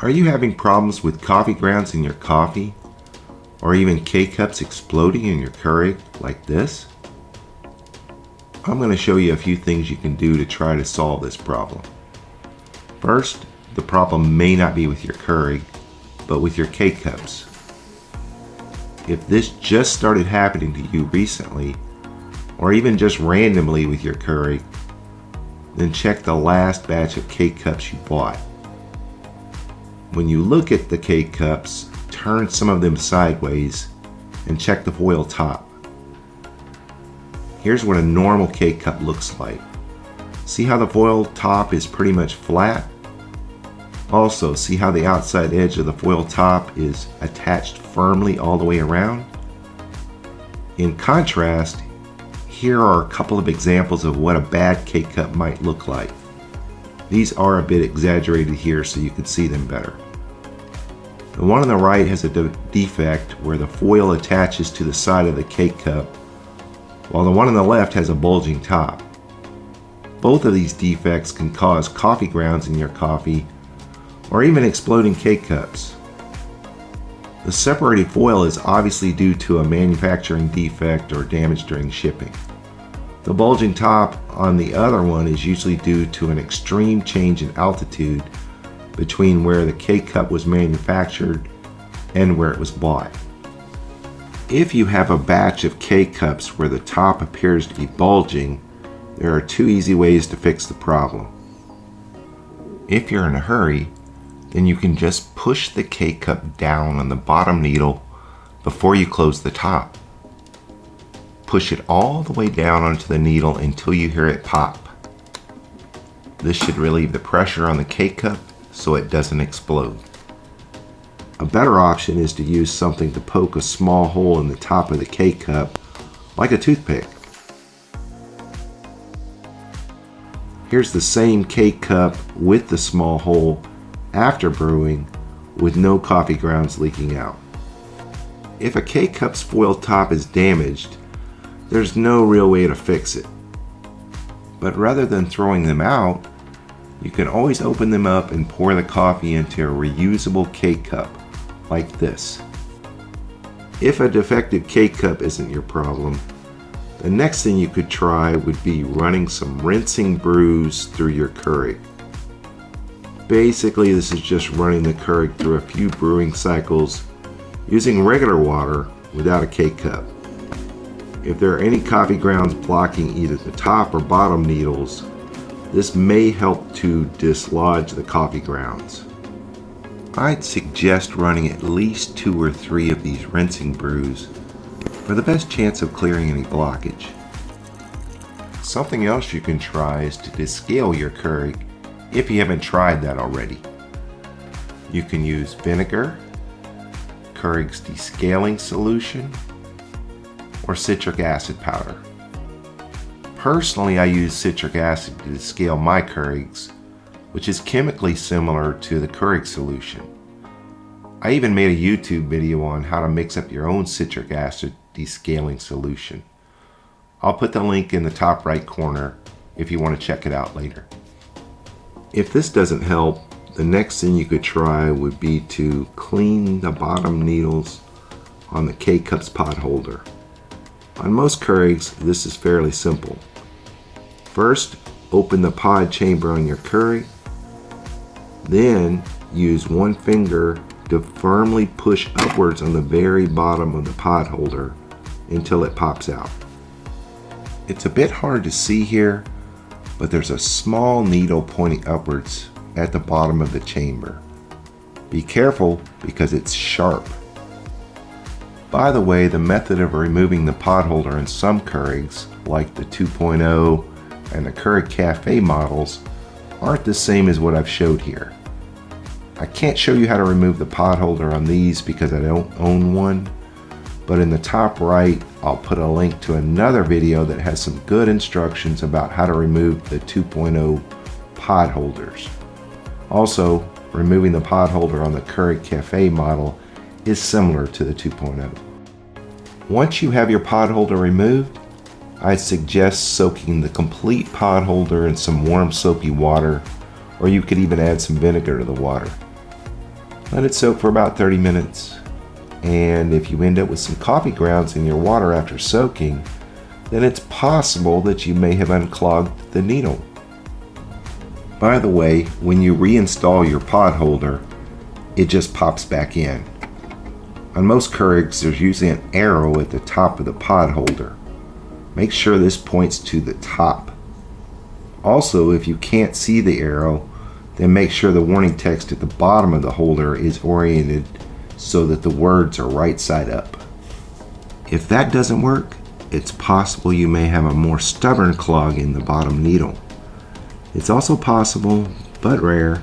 Are you having problems with coffee grounds in your coffee? Or even K-Cups exploding in your Keurig like this? I'm going to show you a few things you can do to try to solve this problem. First, the problem may not be with your Keurig, but with your K-Cups. If this just started happening to you recently, or even just randomly with your Keurig, then check the last batch of K-Cups you bought. When you look at the K-Cups, turn some of them sideways and check the foil top. Here's what a normal K-Cup looks like. See how the foil top is pretty much flat? Also, see how the outside edge of the foil top is attached firmly all the way around? In contrast, here are a couple of examples of what a bad K-Cup might look like. These are a bit exaggerated here so you can see them better. The one on the right has a defect where the foil attaches to the side of the K-Cup, while the one on the left has a bulging top. Both of these defects can cause coffee grounds in your coffee, or even exploding K-Cups. The separated foil is obviously due to a manufacturing defect or damage during shipping. The bulging top on the other one is usually due to an extreme change in altitude between where the K-Cup was manufactured and where it was bought. If you have a batch of K-Cups where the top appears to be bulging, there are two easy ways to fix the problem. If you're in a hurry, then you can just push the K-Cup down on the bottom needle before you close the top. Push it all the way down onto the needle until you hear it pop. This should relieve the pressure on the K-Cup so it doesn't explode. A better option is to use something to poke a small hole in the top of the K-Cup, like a toothpick. Here's the same K-Cup with the small hole after brewing with no coffee grounds leaking out. If a K-Cup's foil top is damaged, there's no real way to fix it. But rather than throwing them out, you can always open them up and pour the coffee into a reusable K-Cup, like this. If a defective K-Cup isn't your problem, the next thing you could try would be running some rinsing brews through your Keurig. Basically, this is just running the Keurig through a few brewing cycles using regular water without a K-Cup. If there are any coffee grounds blocking either the top or bottom needles, this may help to dislodge the coffee grounds. I'd suggest running at least 2 or 3 of these rinsing brews for the best chance of clearing any blockage. Something else you can try is to descale your Keurig if you haven't tried that already. You can use vinegar, Keurig's descaling solution, or citric acid powder. Personally, I use citric acid to descale my Keurigs, which is chemically similar to the Keurig solution. I even made a YouTube video on how to mix up your own citric acid descaling solution. I'll put the link in the top right corner if you want to check it out later. If this doesn't help, the next thing you could try would be to clean the bottom needles on the K-Cups pot holder. On most Keurigs, this is fairly simple. First, open the pod chamber on your Keurig. Then, use one finger to firmly push upwards on the very bottom of the pod holder until it pops out. It's a bit hard to see here, but there's a small needle pointing upwards at the bottom of the chamber. Be careful because it's sharp. By the way, the method of removing the pod holder in some Keurigs, like the 2.0 and the Keurig Cafe models, aren't the same as what I've showed here. I can't show you how to remove the pod holder on these because I don't own one, but in the top right I'll put a link to another video that has some good instructions about how to remove the 2.0 pod holders. Also, removing the pod holder on the Keurig Cafe model is similar to the 2.0. Once you have your pod holder removed, I suggest soaking the complete pod holder in some warm soapy water, or you could even add some vinegar to the water. Let it soak for about 30 minutes. And if you end up with some coffee grounds in your water after soaking, then it's possible that you may have unclogged the needle. By the way, when you reinstall your pod holder, it just pops back in. On most Keurigs, there's usually an arrow at the top of the pod holder. Make sure this points to the top. Also, if you can't see the arrow, then make sure the warning text at the bottom of the holder is oriented so that the words are right side up. If that doesn't work, it's possible you may have a more stubborn clog in the bottom needle. It's also possible, but rare,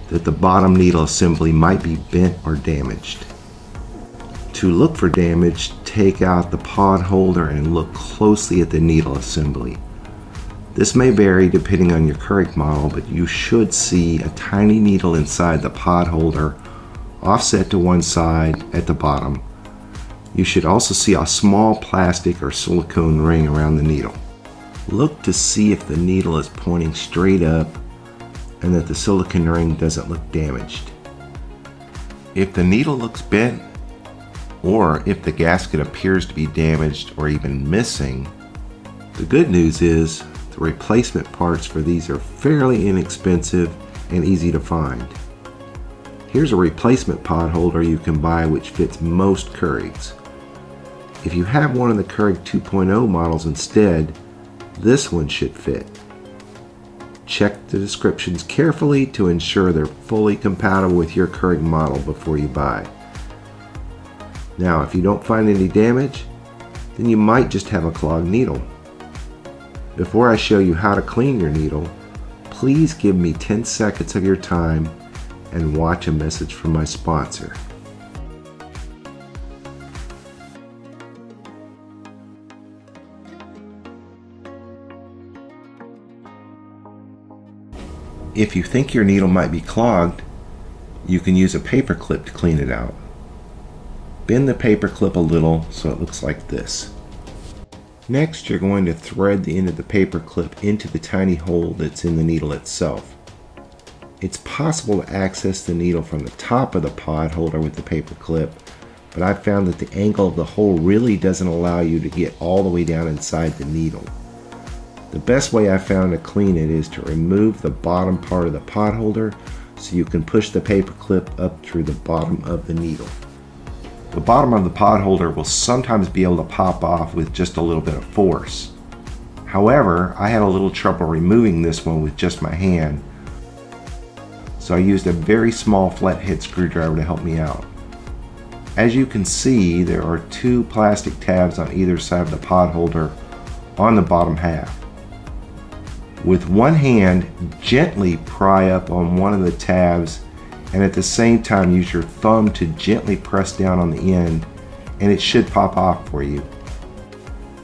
that the bottom needle assembly might be bent or damaged. To look for damage, take out the pod holder and look closely at the needle assembly. This may vary depending on your Keurig model, but you should see a tiny needle inside the pod holder, offset to one side at the bottom. You should also see a small plastic or silicone ring around the needle. Look to see if the needle is pointing straight up and that the silicone ring doesn't look damaged. If the needle looks bent, or if the gasket appears to be damaged or even missing, the good news is the replacement parts for these are fairly inexpensive and easy to find. Here's a replacement pod holder you can buy which fits most Keurigs. If you have one of the Keurig 2.0 models instead, this one should fit. Check the descriptions carefully to ensure they're fully compatible with your Keurig model before you buy. Now, if you don't find any damage, then you might just have a clogged needle. Before I show you how to clean your needle, please give me 10 seconds of your time and watch a message from my sponsor. If you think your needle might be clogged, you can use a paper clip to clean it out. Bend the paper clip a little so it looks like this. Next, you're going to thread the end of the paper clip into the tiny hole that's in the needle itself. It's possible to access the needle from the top of the pod holder with the paper clip, but I've found that the angle of the hole really doesn't allow you to get all the way down inside the needle. The best way I've found to clean it is to remove the bottom part of the pod holder so you can push the paper clip up through the bottom of the needle. The bottom of the pod holder will sometimes be able to pop off with just a little bit of force. However, I had a little trouble removing this one with just my hand, so I used a very small flathead screwdriver to help me out. As you can see, there are two plastic tabs on either side of the pod holder on the bottom half. With one hand, gently pry up on one of the tabs and at the same time use your thumb to gently press down on the end, and it should pop off for you.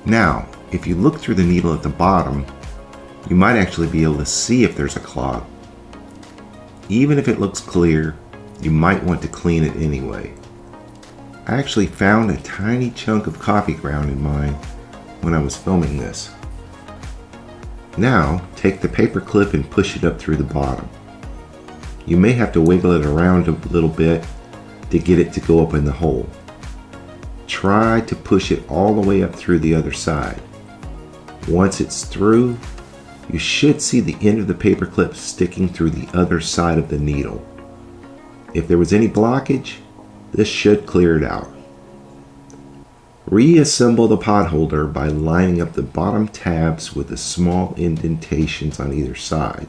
Now, if you look through the needle at the bottom, you might actually be able to see if there's a clog. Even if it looks clear, you might want to clean it anyway. I actually found a tiny chunk of coffee ground in mine when I was filming this. Now, take the paper clip and push it up through the bottom. You may have to wiggle it around a little bit to get it to go up in the hole. Try to push it all the way up through the other side. Once it's through, you should see the end of the paper clip sticking through the other side of the needle. If there was any blockage, this should clear it out. Reassemble the pod holder by lining up the bottom tabs with the small indentations on either side.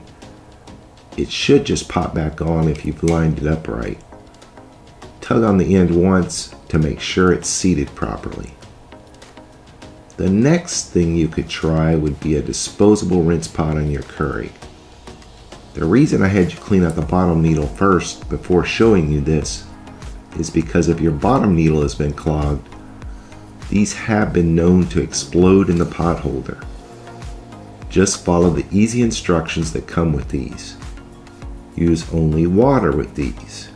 It should just pop back on if you've lined it up right. Tug on the end once to make sure it's seated properly. The next thing you could try would be a disposable rinse pot on your Keurig. The reason I had you clean out the bottom needle first before showing you this is because if your bottom needle has been clogged, these have been known to explode in the pod holder. Just follow the easy instructions that come with these. Use only water with these.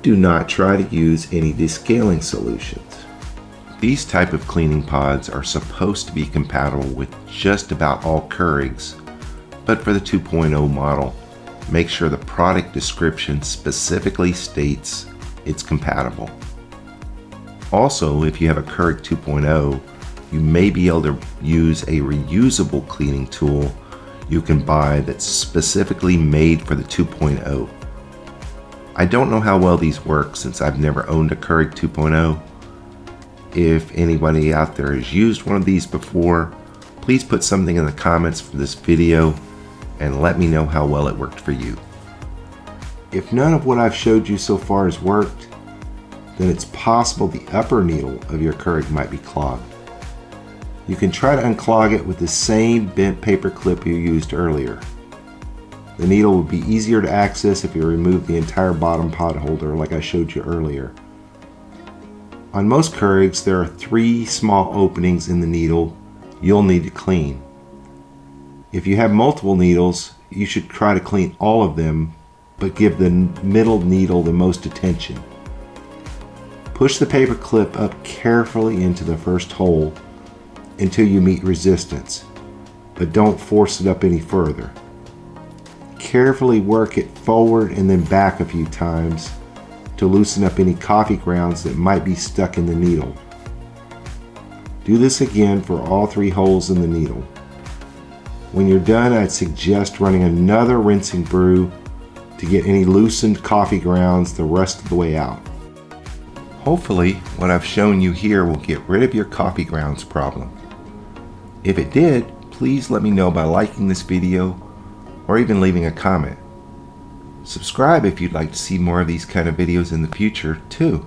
Do not try to use any descaling solutions. These type of cleaning pods are supposed to be compatible with just about all Keurigs, but for the 2.0 model, make sure the product description specifically states it's compatible. Also, if you have a Keurig 2.0, you may be able to use a reusable cleaning tool you can buy that's specifically made for the 2.0. I don't know how well these work since I've never owned a Keurig 2.0. If anybody out there has used one of these before, please put something in the comments for this video and let me know how well it worked for you. If none of what I've showed you so far has worked, then it's possible the upper needle of your Keurig might be clogged. You can try to unclog it with the same bent paper clip you used earlier. The needle would be easier to access if you remove the entire bottom pot holder like I showed you earlier. On most Keurigs, there are 3 small openings in the needle you'll need to clean. If you have multiple needles, you should try to clean all of them, but give the middle needle the most attention. Push the paper clip up carefully into the first hole until you meet resistance, but don't force it up any further. Carefully work it forward and then back a few times to loosen up any coffee grounds that might be stuck in the needle. Do this again for all 3 holes in the needle. When you're done, I'd suggest running another rinsing brew to get any loosened coffee grounds the rest of the way out. Hopefully, what I've shown you here will get rid of your coffee grounds problem. If it did, please let me know by liking this video or even leaving a comment. Subscribe if you'd like to see more of these kind of videos in the future too.